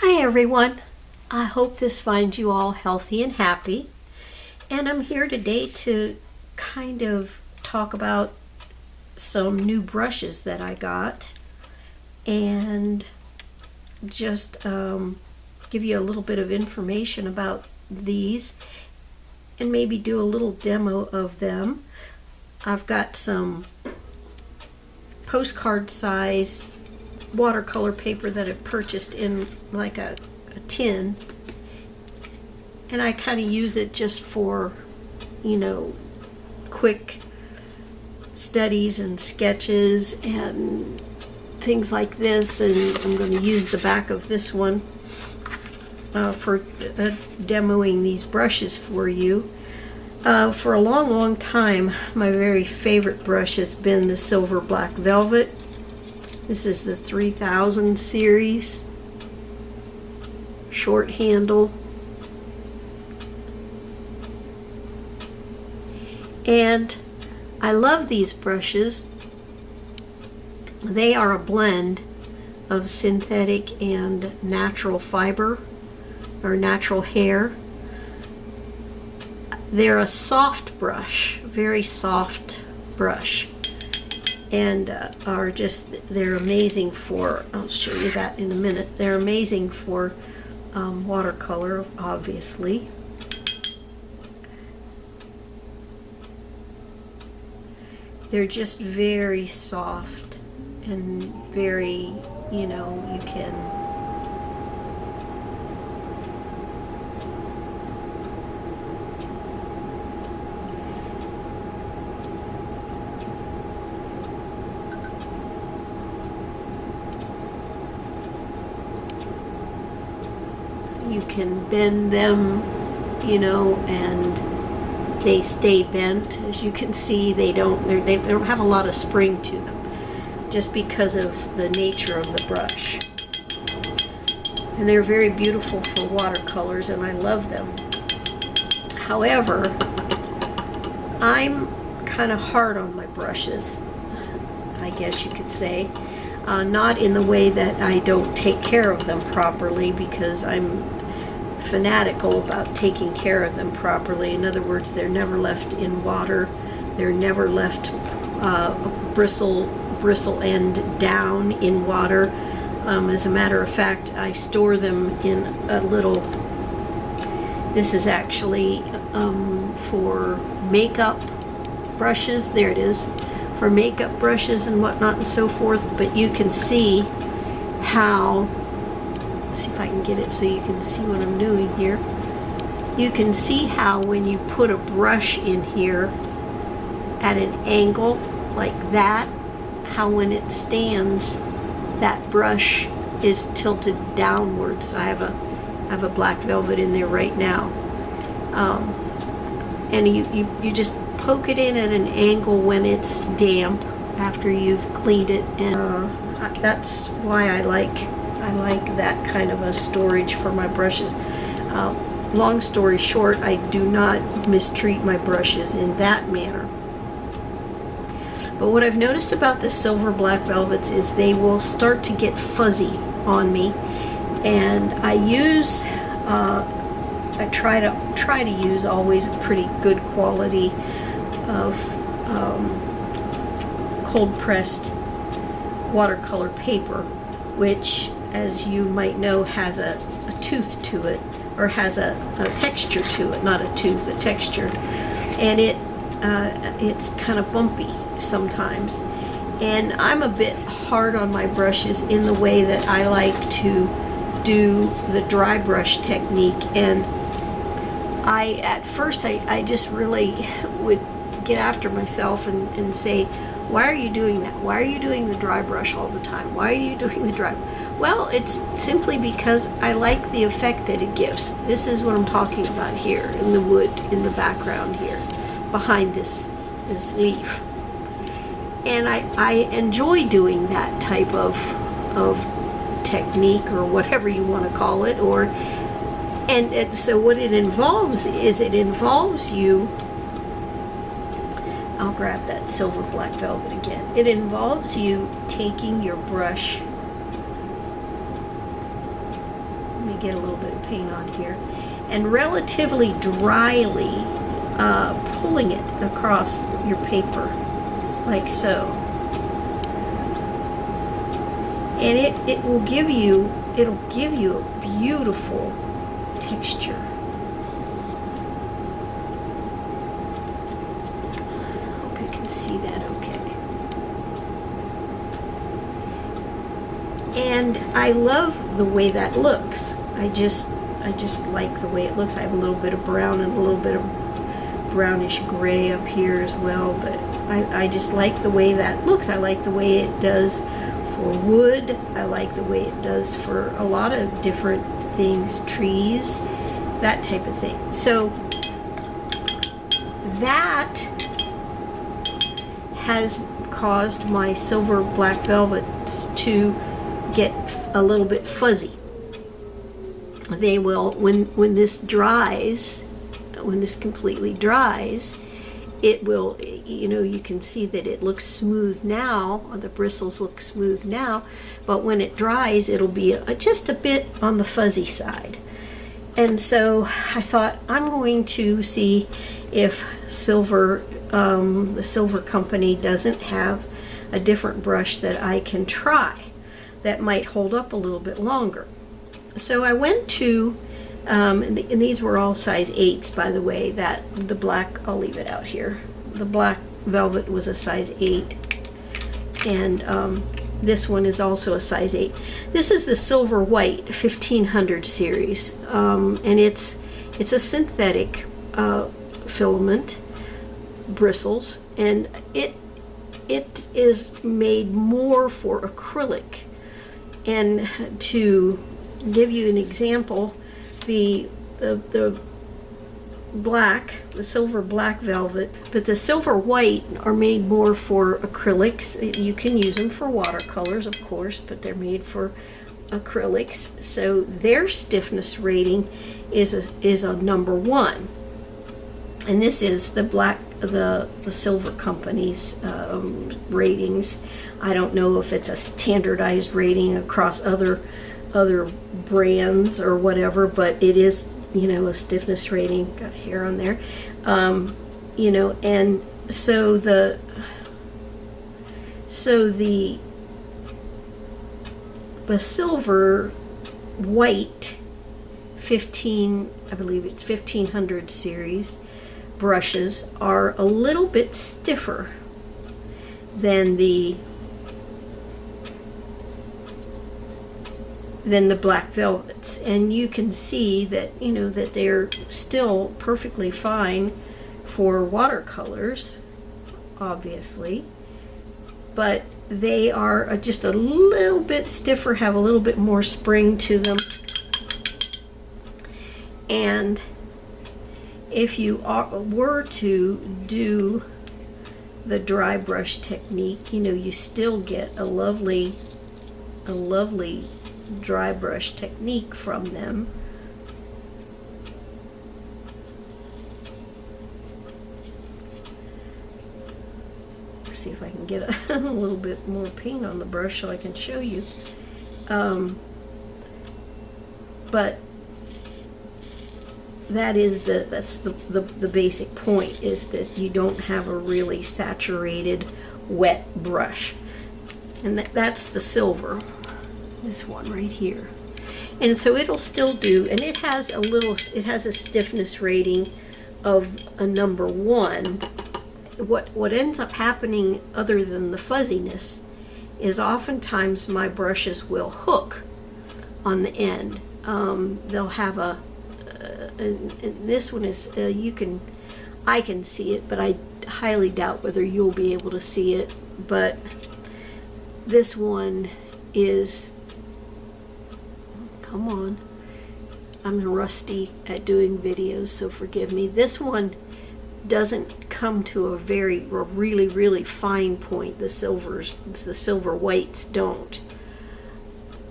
Hi everyone. I hope this finds you all healthy and happy. And I'm here today to kind of talk about some new brushes that I got and just give you a little bit of information about these and maybe do a little demo of them. I've got some postcard size watercolor paper that I purchased in like a tin, and I kind of use it just for, quick studies and sketches and things like this. And I'm going to use the back of this one for demoing these brushes for you. For a long time, my very favorite brush has been the Silver Black Velvet. This is the 3000 series, short handle. And I love these brushes. They are a blend of synthetic and natural fiber or natural hair. They're a soft brush, very soft brush. And they're amazing for, I'll show you that in a minute, they're amazing for watercolor, obviously. They're just very soft and very, you can bend them, and they stay bent. As you can see, they don't have a lot of spring to them, just because of the nature of the brush. And they're very beautiful for watercolors, and I love them. However, I'm kind of hard on my brushes, I guess you could say. Not in the way that I don't take care of them properly, because I'm fanatical about taking care of them properly. In other words, they're never left in water. They're never left bristle end down in water. As a matter of fact, I store them in a little, this is actually for makeup brushes. There it is, for makeup brushes and whatnot and so forth. But you can see how, see if I can get it so you can see what I'm doing here. You can see how when you put a brush in here at an angle like that, how when it stands, that brush is tilted downwards. I have a black velvet in there right now. And you just poke it in at an angle when it's damp after you've cleaned it, and that's why I like that kind of a storage for my brushes. Long story short, I do not mistreat my brushes in that manner. But what I've noticed about the Silver Black Velvets is they will start to get fuzzy on me, and I use I try to use always a pretty good quality of cold pressed watercolor paper, which, as you might know, has a tooth to it, or has a texture to it, not a tooth, a texture. And it's kind of bumpy sometimes. And I'm a bit hard on my brushes in the way that I like to do the dry brush technique. And at first I just really would get after myself and say, why are you doing that? Why are you doing the dry brush all the time? Why are you doing the dry? Well, it's simply because I like the effect that it gives. This is what I'm talking about here in the wood in the background here, behind this leaf. And I enjoy doing that type of technique, or whatever you want to call it, and so what it involves is you, I'll grab that Silver Black Velvet again. It involves you taking your brush me get a little bit of paint on here, and relatively dryly pulling it across your paper, like so. And it will give you, it'll give you a beautiful texture. Hope you can see that okay. And I love the way that looks. I just like the way it looks. I have a little bit of brown and a little bit of brownish gray up here as well, but I just like the way that looks. I like the way it does for wood. I like the way it does for a lot of different things, trees, that type of thing. So that has caused my silver black velvets to get a little bit fuzzy. They will, when this dries, when this completely dries, it will, you know, you can see that it looks smooth now, or the bristles look smooth now, but when it dries, it'll be just a bit on the fuzzy side. And so I thought, I'm going to see if silver, the Silver Company doesn't have a different brush that I can try that might hold up a little bit longer. So I went to, and these were all size 8s, by the way. That the black, I'll leave it out here. The black velvet was a size 8, and this one is also a size 8. This is the Silver White 1500 series, and it's a synthetic filament bristles, and it is made more for acrylic. And to give you an example, the black, the silver black velvet, but the silver white are made more for acrylics. You can use them for watercolors, of course, but they're made for acrylics. So their stiffness rating is a number 1. And this is the black, the Silver Company's ratings. I don't know if it's a standardized rating across other brands or whatever, but it is, you know, a stiffness rating. Got hair on there, you know, and so the Silver White 15, I believe it's 1500 series brushes are a little bit stiffer than the black velvets, and you can see that, you know, that they're still perfectly fine for watercolors, obviously, but they are just a little bit stiffer, have a little bit more spring to them. And if you were to do the dry brush technique, you know, you still get a lovely dry brush technique from them. Let's see if I can get a little bit more paint on the brush so I can show you. But that's the basic point, is that you don't have a really saturated wet brush, and that's the silver, this one right here. And so it'll still do, and it has a stiffness rating of a number 1. What ends up happening, other than the fuzziness, is oftentimes my brushes will hook on the end. They'll have and this one is, I can see it, but I highly doubt whether you'll be able to see it. But this one is, come on, I'm rusty at doing videos, so forgive me. This one doesn't come to a really fine point. The silver whites don't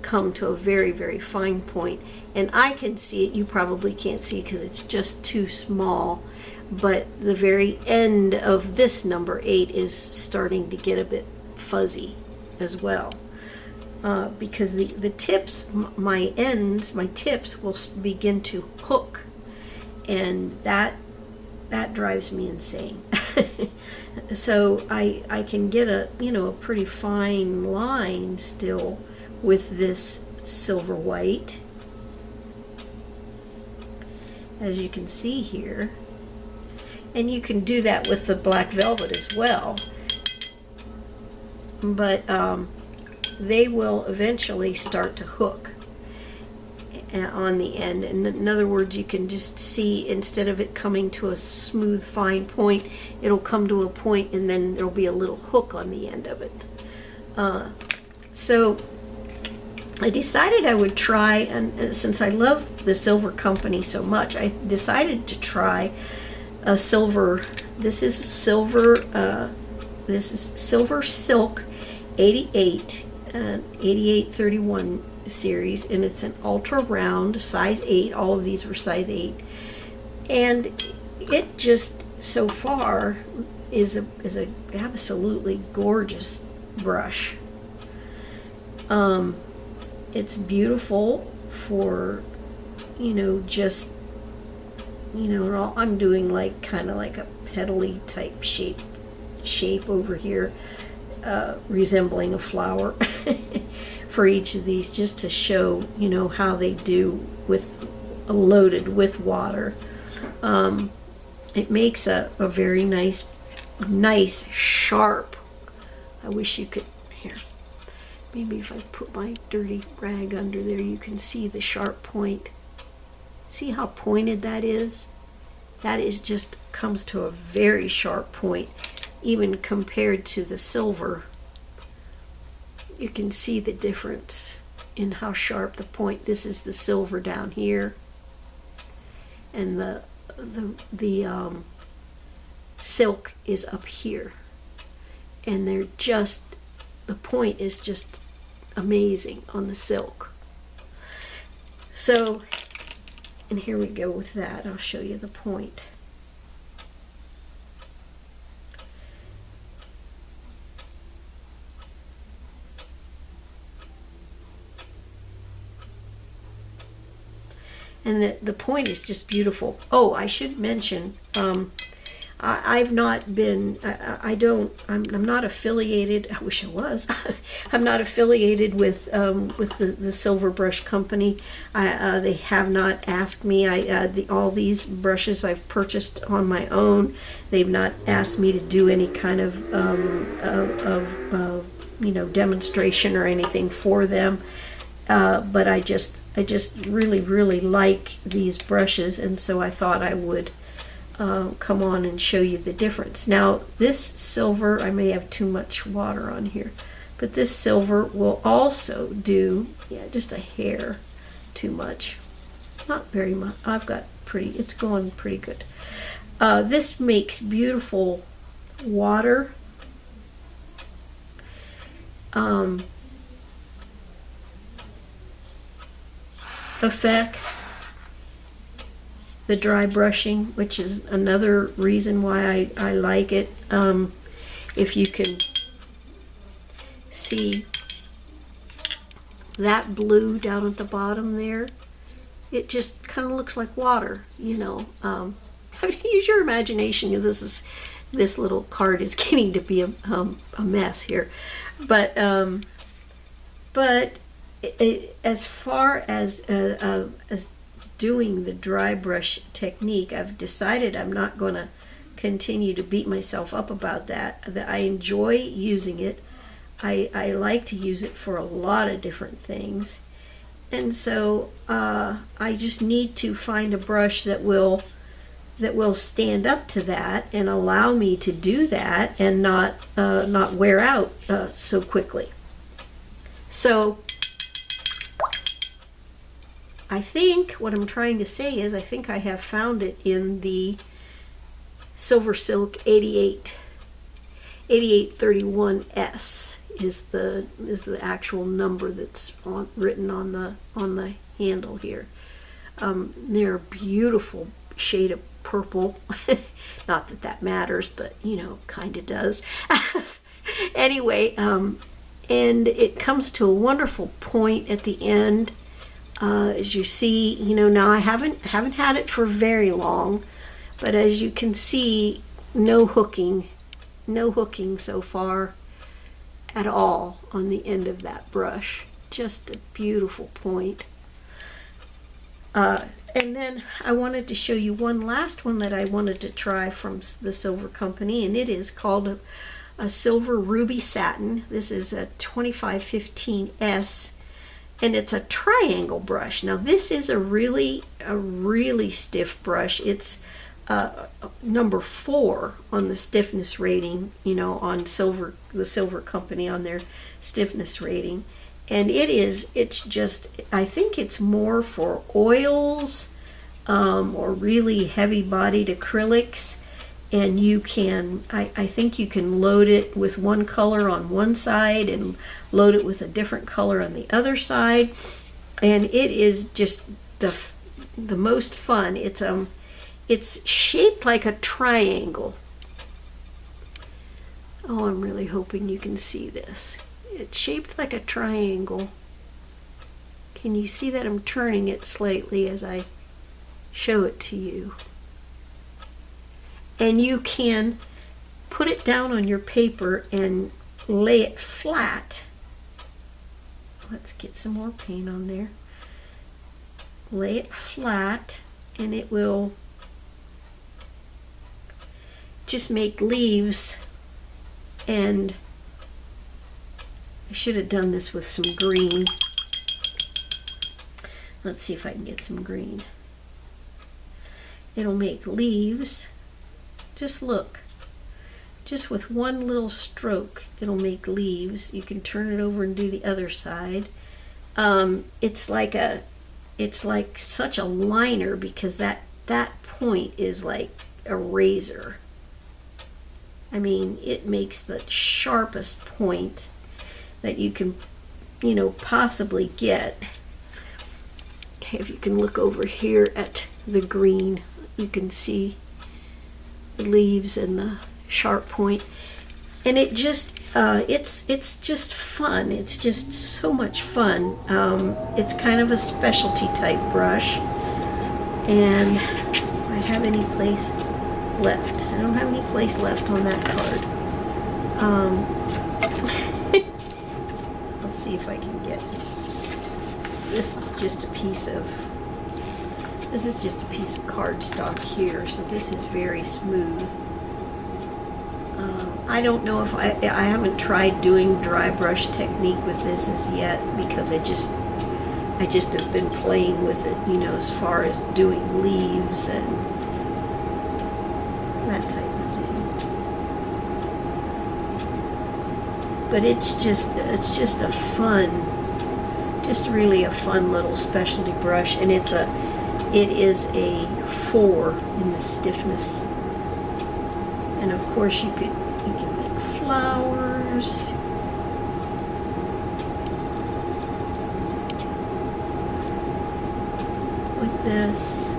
come to a very fine point, and I can see it. You probably can't see it because it's just too small, but the very end of this number 8 is starting to get a bit fuzzy as well. because the tips, my ends, my tips will begin to hook, and that drives me insane. So I can get a a pretty fine line still with this silver white, as you can see here, and you can do that with the black velvet as well, but they will eventually start to hook on the end. And in other words, you can just see, instead of it coming to a smooth fine point, it'll come to a point and then there'll be a little hook on the end of it. So I decided I would try, and since I love the Silver Company so much, I decided to try a silver. This is silver Silk 88 8831 series, and it's an ultra round size 8. All of these were size 8, and it just so far is a absolutely gorgeous brush. It's beautiful for just I'm doing like kind of like a petally type shape over here, resembling a flower for each of these, just to show how they do with loaded with water. It makes a very nice sharp. I wish you could, here, maybe if I put my dirty rag under there, you can see the sharp point. See how pointed that is? That is just comes to a very sharp point, even compared to the silver. You can see the difference in how sharp the point. This is the silver down here, and the silk is up here, and they're just, the point is just amazing on the silk. So, and here we go with that. I'll show you the point. And the point is just beautiful. Oh, I should mention, I've not been, I'm not affiliated, I wish I was, I'm not affiliated with the Silver Brush Company. They have not asked me. All these brushes I've purchased on my own. They've not asked me to do any kind of demonstration or anything for them. But I just really like these brushes, and so I thought I would come on and show you the difference. Now this silver, I may have too much water on here, but this silver will also do, just a hair too much, not very much. I've got it's going pretty good. This makes beautiful water effects, the dry brushing, which is another reason why I like it. If you can see that blue down at the bottom there, it just kind of looks like water, use your imagination. This little card is getting to be a mess here, but as far as doing the dry brush technique, I've decided I'm not going to continue to beat myself up about that. I enjoy using it. I like to use it for a lot of different things, and so I just need to find a brush that will stand up to that and allow me to do that and not wear out so quickly. So I think what I'm trying to say is I think I have found it in the Silver Silk 8831S is the actual number that's written on the handle here. They're a beautiful shade of purple. Not that that matters, but kind of does. Anyway, and it comes to a wonderful point at the end. As you see, you know, now I haven't had it for very long, but as you can see, no hooking so far at all on the end of that brush. Just a beautiful point. And then I wanted to show you one last one that I wanted to try from the Silver Company, and it is called a Silver Ruby Satin. This is a 2515S, and it's a triangle brush. Now this is a really stiff brush. It's number 4 on the stiffness rating, you know, on the Silver Company on their stiffness rating. And it's just, I think it's more for oils or really heavy bodied acrylics. And you can, I think you can load it with one color on one side and load it with a different color on the other side. And it is just the most fun. It's shaped like a triangle. Oh, I'm really hoping you can see this. It's shaped like a triangle. Can you see that I'm turning it slightly as I show it to you? And you can put it down on your paper and lay it flat. Let's get some more paint on there. Lay it flat, and it will just make leaves. And I should have done this with some green. Let's see if I can get some green. It'll make leaves. Just look. Just with one little stroke, it'll make leaves. You can turn it over and do the other side. It's like such a liner, because that point is like a razor. I mean, it makes the sharpest point that you can, you know, possibly get. Okay, if you can look over here at the green, you can see the leaves and the sharp point. And it just, it's just fun. It's just so much fun. It's kind of a specialty type brush. And do I have any place left? I don't have any place left on that card. Let's see if I can get, this is just a piece of cardstock here, so this is very smooth. I don't know if I haven't tried doing dry brush technique with this as yet, because I just have been playing with it, you know, as far as doing leaves and that type of thing. But it's just a fun, just really a fun little specialty brush, and it is a 4 in the stiffness. And of course you can make flowers. With this.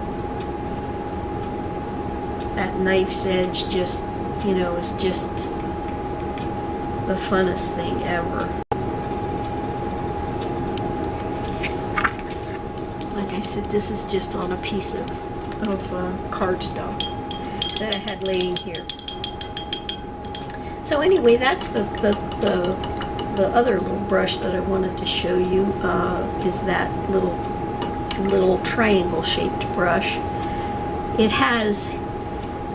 That knife's edge just, you know, is just the funnest thing ever. Like I said, this is just on a piece of cardstock that I had laying here. So anyway, that's the other little brush that I wanted to show you, is that little triangle shaped brush. It has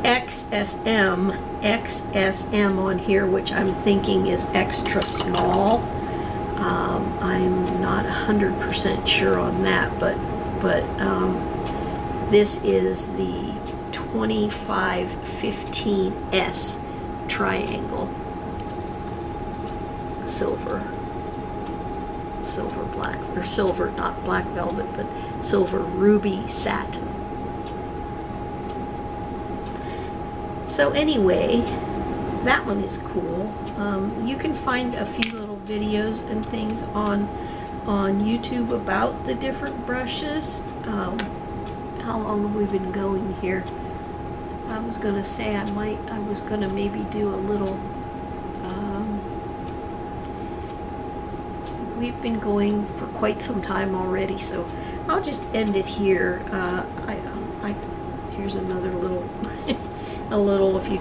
XSM on here, which I'm thinking is extra small. I'm not 100% sure on that, but this is the 2515S triangle silver black, or silver, not black velvet, but silver ruby satin. So anyway, that one is cool. You can find a few little videos and things on YouTube about the different brushes. How long have we been going here? I was gonna say I was gonna maybe do a little we've been going for quite some time already, so I'll just end it here. Here's another little, a little, if you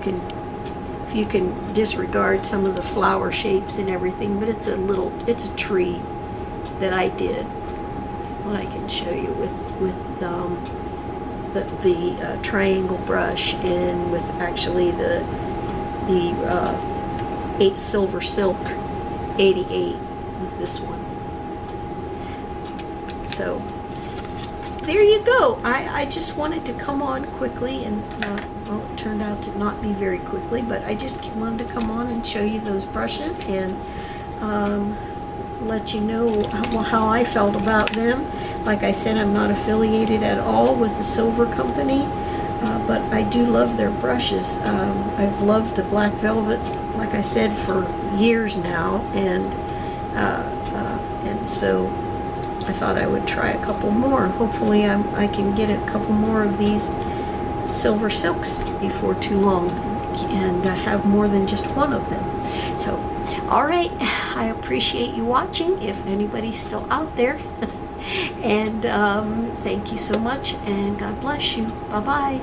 can disregard some of the flower shapes and everything, but it's a tree that I did. What I can show you with the triangle brush, and with actually the Silver Silk 88 with this one. So there you go. I just wanted to come on quickly, and well, it turned out to not be very quickly, but I just wanted to come on and show you those brushes and let you know how I felt about them. Like I said, I'm not affiliated at all with the Silver Company, but I do love their brushes. I've loved the Black Velvet, like I said, for years now, and so I thought I would try a couple more. Hopefully I can get a couple more of these Silver Silks before too long, and have more than just one of them. So, all right, I appreciate you watching, if anybody's still out there. And thank you so much, and God bless you. Bye-bye.